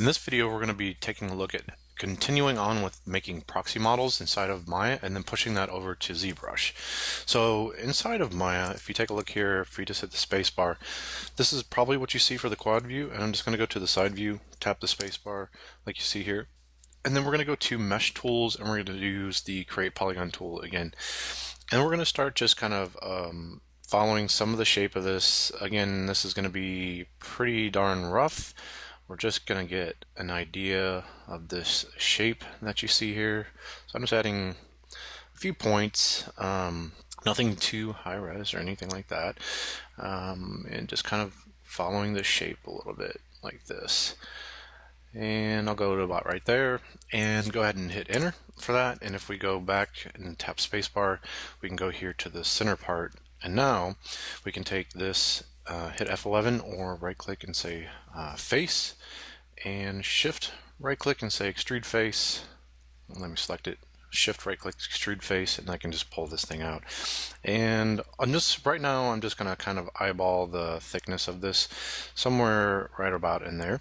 In this video, we're going to be taking a look at continuing on with making proxy models inside of Maya and then pushing that over to ZBrush. So inside of Maya, if you take a look here, if you just hit the space bar, this is probably what you see for the quad view. And I'm just going to go to the side view, tap the space bar like you see here. And then we're going to go to Mesh Tools and we're going to use the Create Polygon tool again. And we're going to start just kind of following some of the shape of this. Again, this is going to be pretty darn rough. We're just going to get an idea of this shape that you see here. So I'm just adding a few points, nothing too high res or anything like that, and just kind of following the shape a little bit like this. And I'll go to about right there and go ahead and hit enter for that. And if we go back and tap spacebar, we can go here to the center part. And now we can take this, hit F11 or right click and say face, and shift right click and say extrude face. Let me select it. Shift right click extrude face, and I can just pull this thing out. And right now I'm just going to kind of eyeball the thickness of this somewhere right about in there.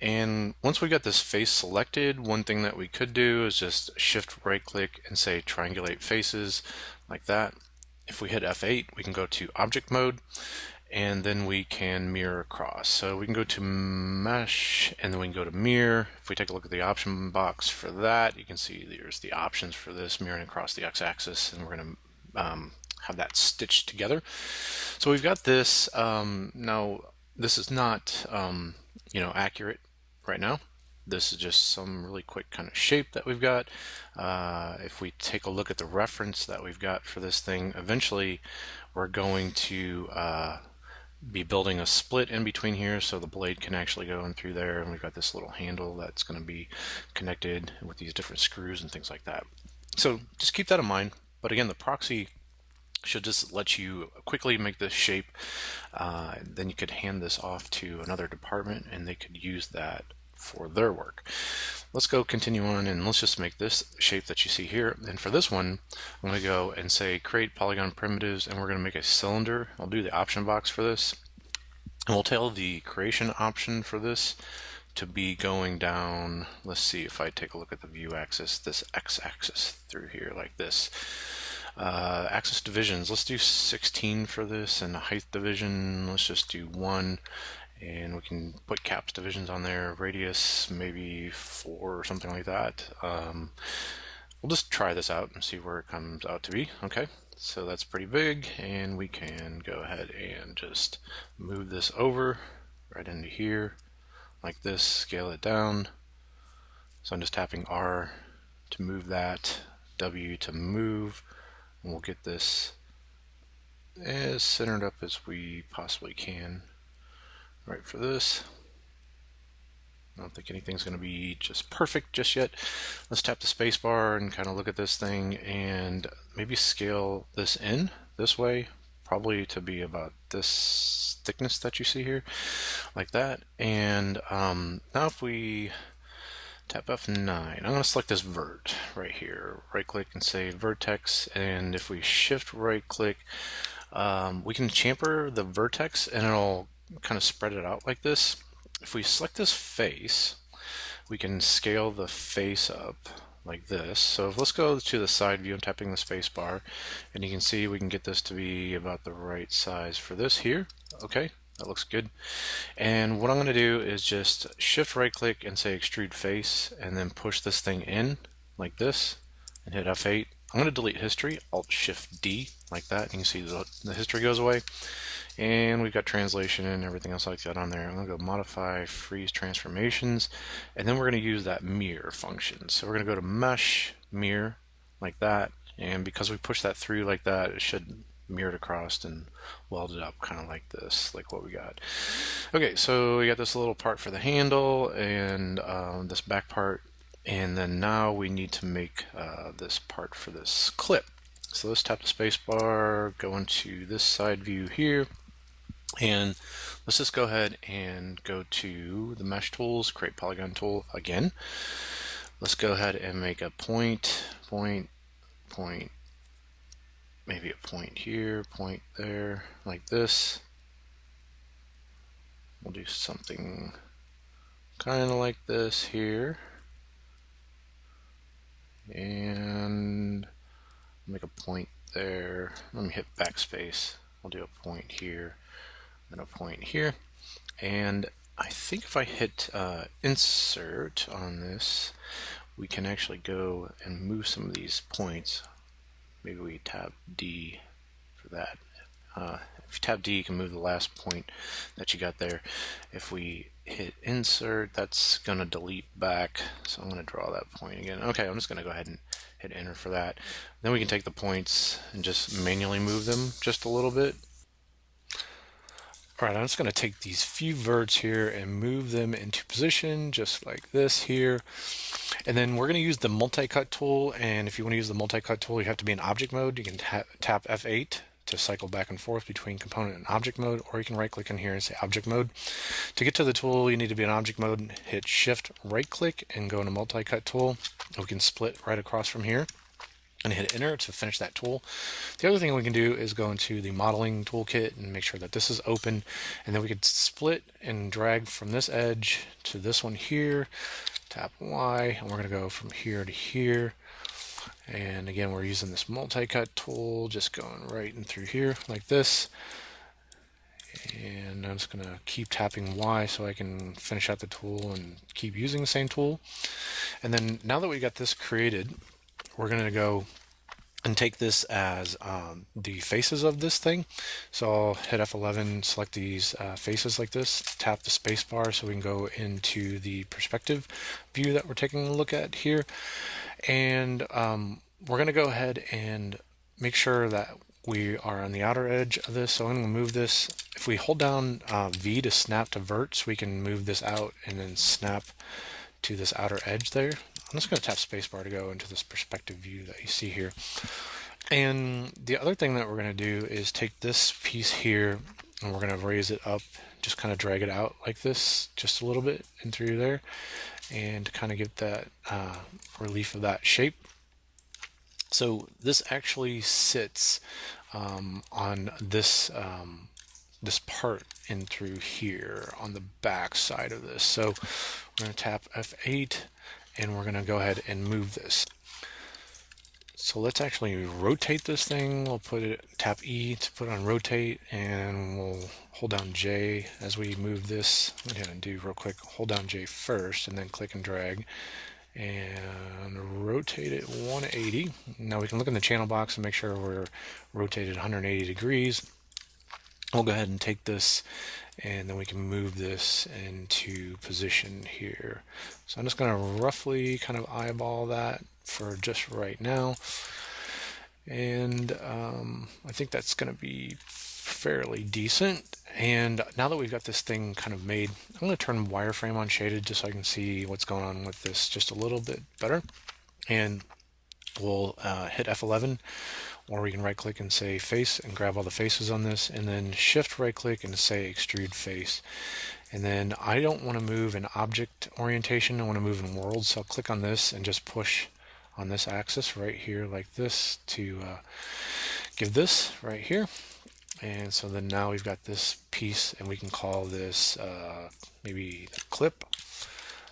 And once we got this face selected, one thing that we could do is just shift right click and say triangulate faces like that. If we hit F8, we can go to object mode, and then we can mirror across. So we can go to mesh and then we can go to mirror. If we take a look at the option box for that, you can see there's the options for this mirroring across the x-axis, and we're going to have that stitched together. So we've got this. Now this is not accurate right now. This is just some really quick kind of shape that we've got. If we take a look at the reference that we've got for this thing, eventually we're going to be building a split in between here so the blade can actually go in through there, and we've got this little handle that's going to be connected with these different screws and things like that. So just keep that in mind. But again, the proxy should just let you quickly make this shape. Then you could hand this off to another department and they could use that for their work. Let's go continue on and let's just make this shape that you see here. And for this one, I'm going to go and say create polygon primitives, and we're going to make a cylinder. I'll do the option box for this, and we'll tell the creation option for this to be going down. Let's see if I take a look at the view axis, this x-axis through here like this. Axis divisions, let's do 16 for this, and the height division, let's just do 1. And we can put caps divisions on there, radius maybe 4 or something like that. We'll just try this out and see where it comes out to be. Okay, so that's pretty big, and we can go ahead and just move this over right into here like this, scale it down. So I'm just tapping R to move that, W to move, and we'll get this as centered up as we possibly can. Right for this. I don't think anything's going to be just perfect just yet. Let's tap the space bar and kind of look at this thing and maybe scale this in this way, probably to be about this thickness that you see here, like that. And now if we tap F9, I'm going to select this vert right here, right click and say vertex, and if we shift right click, we can chamfer the vertex and it'll kind of spread it out like this. If we select this face, we can scale the face up like this. So let's go to the side view. I'm tapping the space bar, and you can see we can get this to be about the right size for this here. Okay, that looks good. And what I'm going to do is just shift right click and say extrude face, and then push this thing in like this and hit F8. I'm going to delete history, Alt Shift D like that. You can see the history goes away. And we've got translation and everything else like that on there. I'm going to go modify, freeze transformations, and then we're going to use that mirror function. So we're going to go to mesh, mirror, like that. And because we push that through like that, it should mirror it across and weld it up kind of like this, like what we got. Okay, so we got this little part for the handle and this back part. And then now we need to make this part for this clip. So let's tap the space bar, go into this side view here. And let's just go ahead and go to the mesh tools, create polygon tool again. Let's go ahead and make a point, maybe a point here, point there, like this. We'll do something kind of like this here, and make a point there. Let me hit backspace. I'll do a point here, then a point here, and I think if I hit insert on this, we can actually go and move some of these points. Maybe we tap D for that. If you tap D, you can move the last point that you got there. If we hit insert, that's going to delete back. So I'm going to draw that point again. Okay, I'm just going to go ahead and hit enter for that. Then we can take the points and just manually move them just a little bit. Alright, I'm just going to take these few verts here and move them into position just like this here. And then we're going to use the multi-cut tool, and if you want to use the multi-cut tool, you have to be in object mode. You can tap F8 to cycle back and forth between component and object mode, or you can right click in here and say object mode. To get to the tool, you need to be in object mode, hit shift right click and go into multi-cut tool. We can split right across from here and hit enter to finish that tool. The other thing we can do is go into the modeling toolkit and make sure that this is open, and then we could split and drag from this edge to this one here, tap Y, and we're going to go from here to here. And again, we're using this multi-cut tool, just going right in through here like this. And I'm just going to keep tapping Y so I can finish out the tool and keep using the same tool. And then now that we got this created, we're going to go and take this as the faces of this thing. So I'll hit F11, select these faces like this, tap the space bar so we can go into the perspective view that we're taking a look at here. And we're going to go ahead and make sure that we are on the outer edge of this. So I'm going to move this. If we hold down V to snap to verts, we can move this out and then snap to this outer edge there. I'm just going to tap spacebar to go into this perspective view that you see here. And the other thing that we're going to do is take this piece here and we're going to raise it up, just kind of drag it out like this, just a little bit in through there, and kind of get that relief of that shape. So this actually sits on this this part in through here on the back side of this. So we're going to tap F8 and we're going to go ahead and move this. So let's actually rotate this thing. We'll put it, tap E to put on rotate, and we'll hold down J as we move this. I'm going to do real quick, hold down J first and then click and drag and rotate it 180. Now we can look in the channel box and make sure we're rotated 180 degrees. We'll go ahead and take this and then we can move this into position here. So I'm just going to roughly kind of eyeball that for just right now. And I think that's going to be fairly decent. And now that we've got this thing kind of made, I'm going to turn wireframe on shaded just so I can see what's going on with this just a little bit better. And we'll hit F11, or we can right click and say face and grab all the faces on this, and then shift right click and say extrude face. And then I don't want to move in object orientation, I want to move in world, so I'll click on this and just push on this axis right here like this to give this right here. And so then now we've got this piece, and we can call this maybe the clip.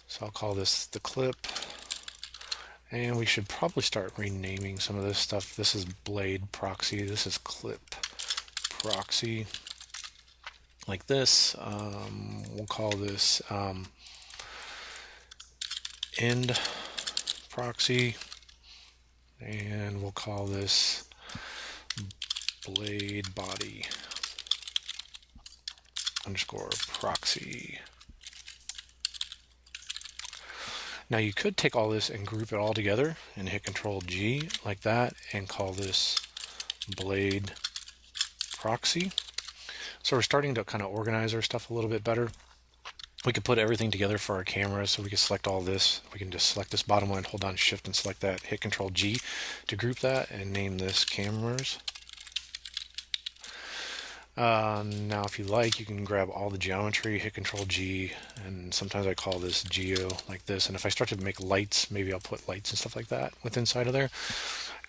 So I'll call this the clip. And we should probably start renaming some of this stuff. This is blade proxy. This is clip proxy. Like this. We'll call this end proxy. And we'll call this blade body underscore proxy. Now you could take all this and group it all together and hit Control G like that and call this blade proxy. So we're starting to kind of organize our stuff a little bit better. We could put everything together for our camera, so we can select all this. We can just select this bottom one, hold down Shift and select that, hit Control G to group that and name this cameras. Now if you like, you can grab all the geometry, hit Control G, and sometimes I call this geo like this. And if I start to make lights, maybe I'll put lights and stuff like that with inside of there.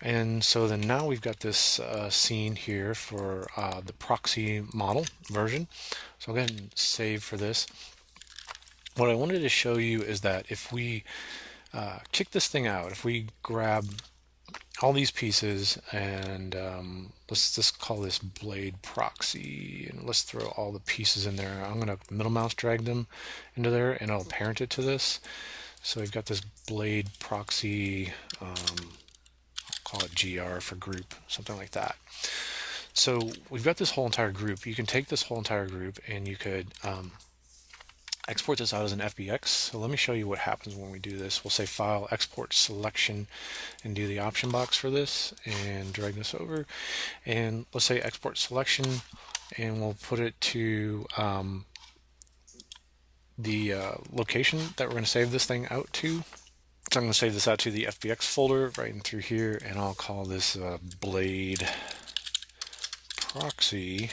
And so then now we've got this scene here for the proxy model version. So I'll go ahead and save for this. What I wanted to show you is that if we check this thing out, if we grab all these pieces and let's just call this blade proxy, and let's throw all the pieces in there. I'm going to middle mouse drag them into there and I'll parent it to this. So we've got this blade proxy, I'll call it GR for group, something like that. So we've got this whole entire group. You can take this whole entire group and you could export this out as an FBX. So let me show you what happens when we do this. We'll say File, Export Selection, and do the option box for this, and drag this over. And let's say Export Selection, and we'll put it to the location that we're going to save this thing out to. So I'm going to save this out to the FBX folder right in through here, and I'll call this Blade Proxy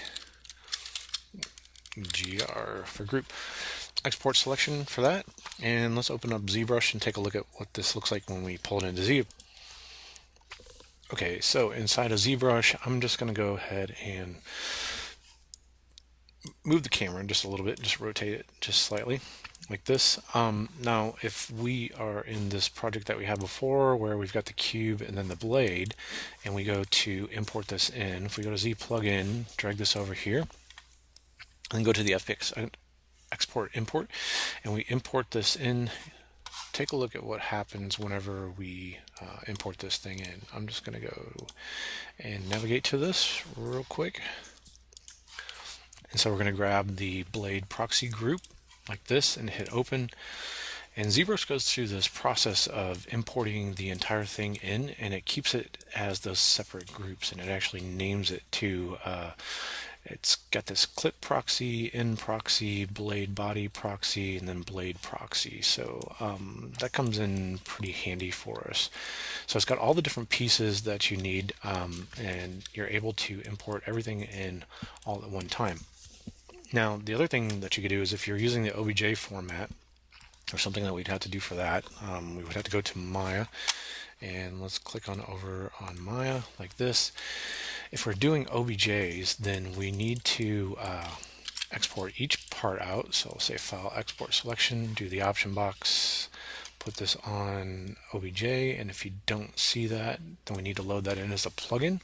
GR for group. Export selection for that, and let's open up ZBrush and take a look at what this looks like when we pull it into Z. Okay, so inside of ZBrush, I'm just going to go ahead and move the camera just a little bit, just rotate it just slightly like this. Now, if we are in this project that we had before where we've got the cube and then the blade, and we go to import this in, if we go to Z plugin, drag this over here, and go to the FBX export import, and we import this in, take a look at what happens whenever we import this thing in. I'm just going to go and navigate to this real quick. And so we're going to grab the blade proxy group like this and hit open. And ZBrush goes through this process of importing the entire thing in, and it keeps it as those separate groups, and it actually names it to it's got this clip proxy, in proxy, blade body proxy, and then blade proxy. So that comes in pretty handy for us. So it's got all the different pieces that you need, and you're able to import everything in all at one time. Now, the other thing that you could do is if you're using the OBJ format, or something that we'd have to do for that, we would have to go to Maya, and let's click on over on Maya like this. If we're doing OBJs, then we need to export each part out. So we'll say File, Export Selection, do the option box, put this on OBJ, and if you don't see that, then we need to load that in as a plugin.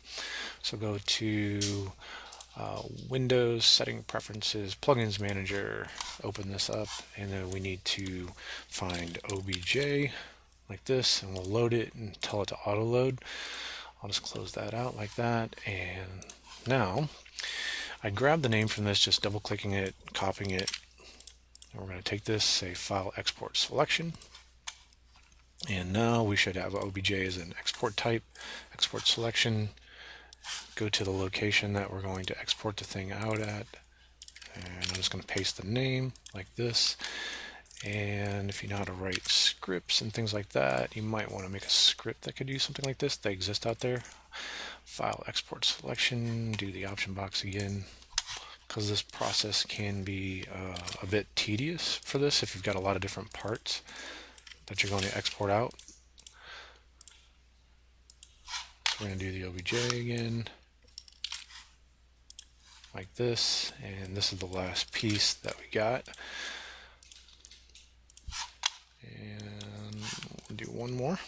So go to Windows, Setting Preferences, Plugins Manager, open this up, and then we need to find OBJ like this, and we'll load it and tell it to auto load. I'll just close that out like that, and now I grab the name from this, just double clicking it, copying it, and we're going to take this, say File, Export Selection, and now we should have OBJ as an export type, export selection, go to the location that we're going to export the thing out at, and I'm just going to paste the name like this. And if you know how to write scripts and things like that, you might want to make a script that could use something like this. They exist out there. File, Export Selection, do the option box again, because this process can be a bit tedious for this if you've got a lot of different parts that you're going to export out. So we're going to do the OBJ again, like this, and this is the last piece that we got. And we'll do one more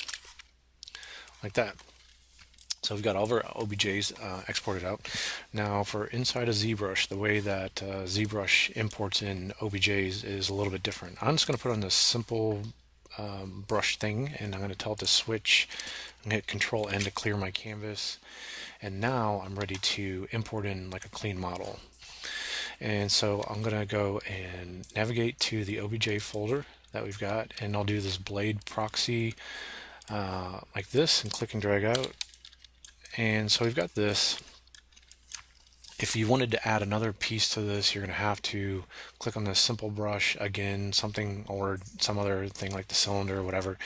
like that. So we've got all of our OBJs exported out. Now for inside of ZBrush, the way that ZBrush imports in OBJs is a little bit different. I'm just going to put on this simple brush thing, and I'm going to tell it to switch. I'm going to hit Control N to clear my canvas, and now I'm ready to import in like a clean model. And so I'm going to go and navigate to the OBJ folder that we've got, and I'll do this blade proxy like this and click and drag out. And so we've got this. If you wanted to add another piece to this, you're going to have to click on this simple brush again, something or some other thing like the cylinder or whatever,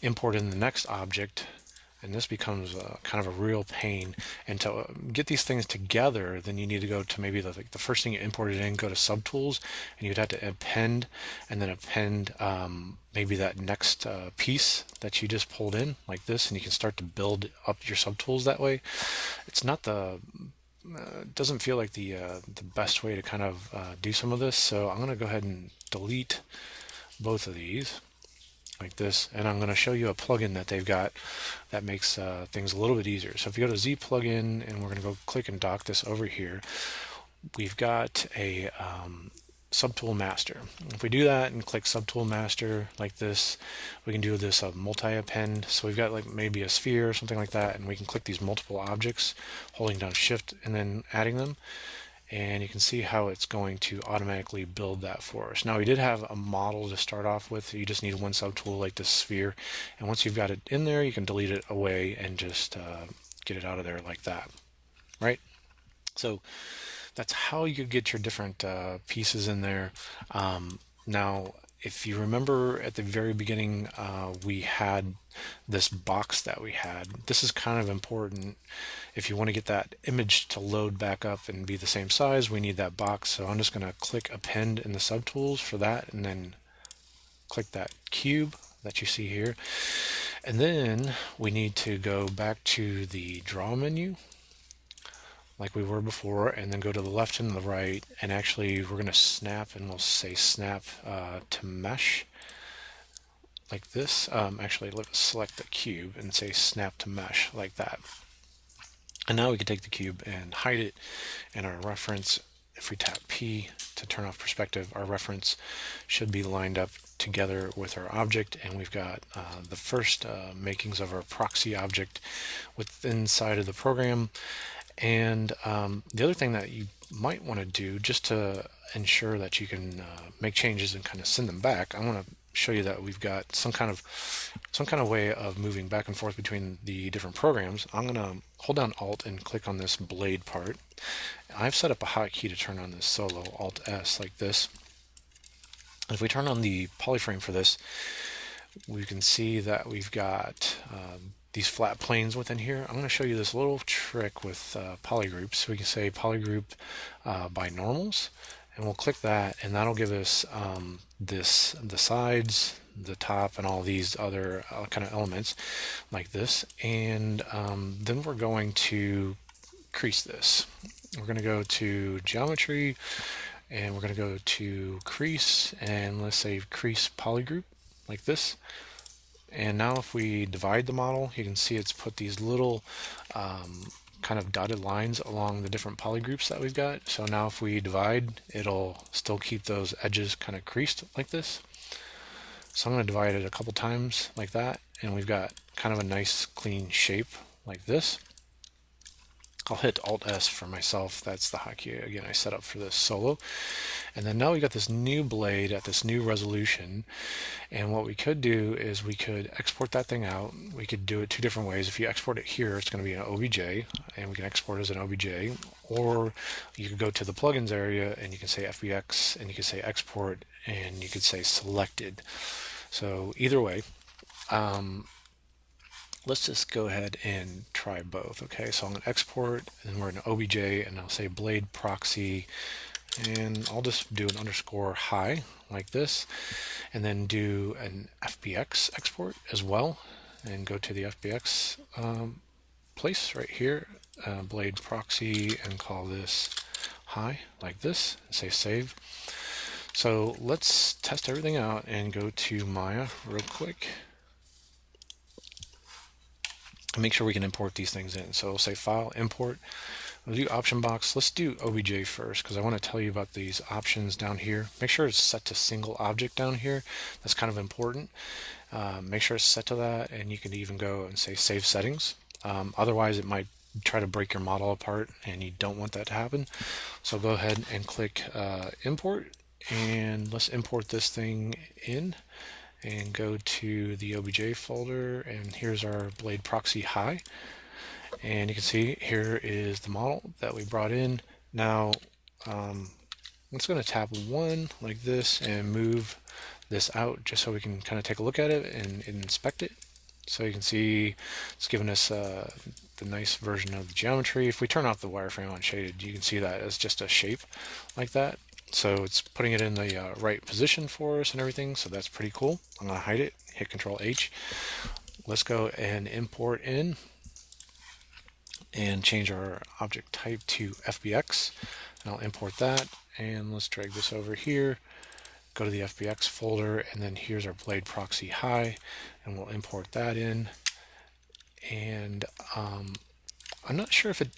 import in the next object, and this becomes kind of a real pain. And to get these things together, then you need to go to maybe the first thing you imported in, go to Subtools, and you'd have to append, and then append maybe that next piece that you just pulled in like this, and you can start to build up your subtools that way. It's not the it doesn't feel like the best way to kind of do some of this, so I'm going to go ahead and delete both of these like this, and I'm going to show you a plugin that they've got that makes things a little bit easier. So if you go to Z plugin, and we're going to go click and dock this over here, we've got a subtool master. If we do that and click subtool master like this, we can do this multi-append. So we've got like maybe a sphere or something like that, and we can click these multiple objects holding down shift and then adding them, and you can see how it's going to automatically build that for us. Now we did have a model to start off with. You just need one subtool like this sphere, and once you've got it in there, you can delete it away and just get it out of there like that, right? So that's how you get your different pieces in there. Now, if you remember at the very beginning, we had this box that we had. This is kind of important. If you want to get that image to load back up and be the same size, we need that box. So I'm just going to click append in the subtools for that, and then click that cube that you see here. And then we need to go back to the draw menu like we were before, and then go to the left and the right, and actually we're going to snap, and we'll say snap to mesh like this. Actually, let's select the cube and say snap to mesh like that. And now we can take the cube and hide it, and our reference, if we tap P to turn off perspective, our reference should be lined up together with our object, and we've got the first makings of our proxy object within inside of the program. And the other thing that you might want to do, just to ensure that you can make changes and kind of send them back, I want to show you that we've got some kind of way of moving back and forth between the different programs. I'm going to hold down Alt and click on this blade part. I've set up a hotkey to turn on this solo, Alt S like this. If we turn on the polyframe for this, we can see that we've got these flat planes within here. I'm going to show you this little trick with polygroups. So we can say polygroup by normals, and we'll click that, and that'll give us the sides, the top, and all these other kind of elements like this. And then we're going to crease this. We're going to go to geometry, and we're going to go to crease, and let's say crease polygroup like this. And now if we divide the model, you can see it's put these little kind of dotted lines along the different polygroups that we've got. So now if we divide, it'll still keep those edges kind of creased like this. So I'm going to divide it a couple times like that, and we've got kind of a nice clean shape like this. I'll hit Alt S for myself. That's the hotkey again I set up for this solo. And then now we got this new blade at this new resolution. And what we could do is we could export that thing out. We could do it two different ways. If you export it here, it's going to be an OBJ, and we can export it as an OBJ. Or you could go to the plugins area, and you can say FBX, and you can say export, and you could say selected. So either way, let's just go ahead and try both. Okay, so I'm going to export, and we're in OBJ, and I'll say blade proxy, and I'll just do an underscore high like this, and then do an FBX export as well, and go to the FBX place right here, blade proxy, and call this high like this, and say save. So let's test everything out and go to Maya real quick. Make sure we can import these things in. So we'll say file, import. We'll do option box. Let's do OBJ first, because I want to tell you about these options down here. Make sure it's set to single object down here. That's kind of important. Make sure it's set to that, and you can even go and say save settings. Otherwise, it might try to break your model apart, and you don't want that to happen. So go ahead and click import, and let's import this thing in. And go to the OBJ folder, and here's our blade proxy high, and you can see here is the model that we brought in. Now I'm just going to tap one like this and move this out just so we can kind of take a look at it and inspect it. So you can see it's giving us the nice version of the geometry. If we turn off the wireframe unshaded, you can see that as just a shape like that. So it's putting it in the right position for us and everything, so that's pretty cool. I'm going to hide it, hit Control H. Let's go and import in and change our object type to FBX. And I'll import that, and let's drag this over here, go to the FBX folder, and then here's our blade proxy high, and we'll import that in. And I'm not sure if it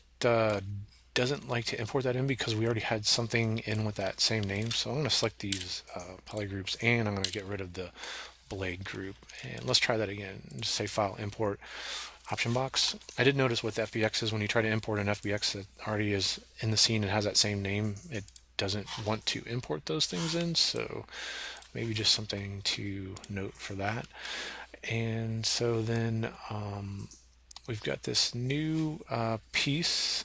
doesn't like to import that in because we already had something in with that same name. So I'm going to select these polygroups, and I'm going to get rid of the blade group. And let's try that again. Just say File, Import, Option box. I did notice with FBXs, when you try to import an FBX that already is in the scene and has that same name, it doesn't want to import those things in. So maybe just something to note for that. And so then we've got this new piece,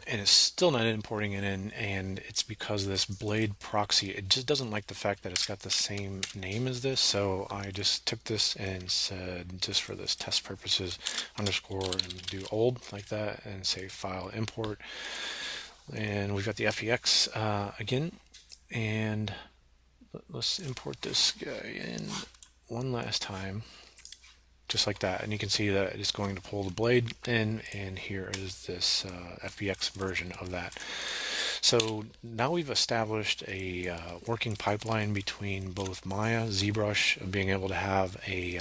and it's still not importing it in, and it's because of this blade proxy. It just doesn't like the fact that it's got the same name as this, so I just took this and said, just for this test purposes, underscore and do old like that, and say File, Import. And we've got the FBX again, and let's import this guy in one last time, just like that, and you can see that it's going to pull the blade in, and here is this FBX version of that. So now we've established a working pipeline between both Maya, ZBrush, being able to have a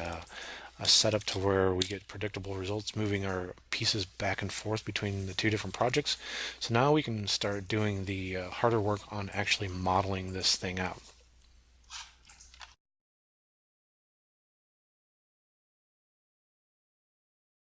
setup to where we get predictable results, moving our pieces back and forth between the two different projects. So now we can start doing the harder work on actually modeling this thing out.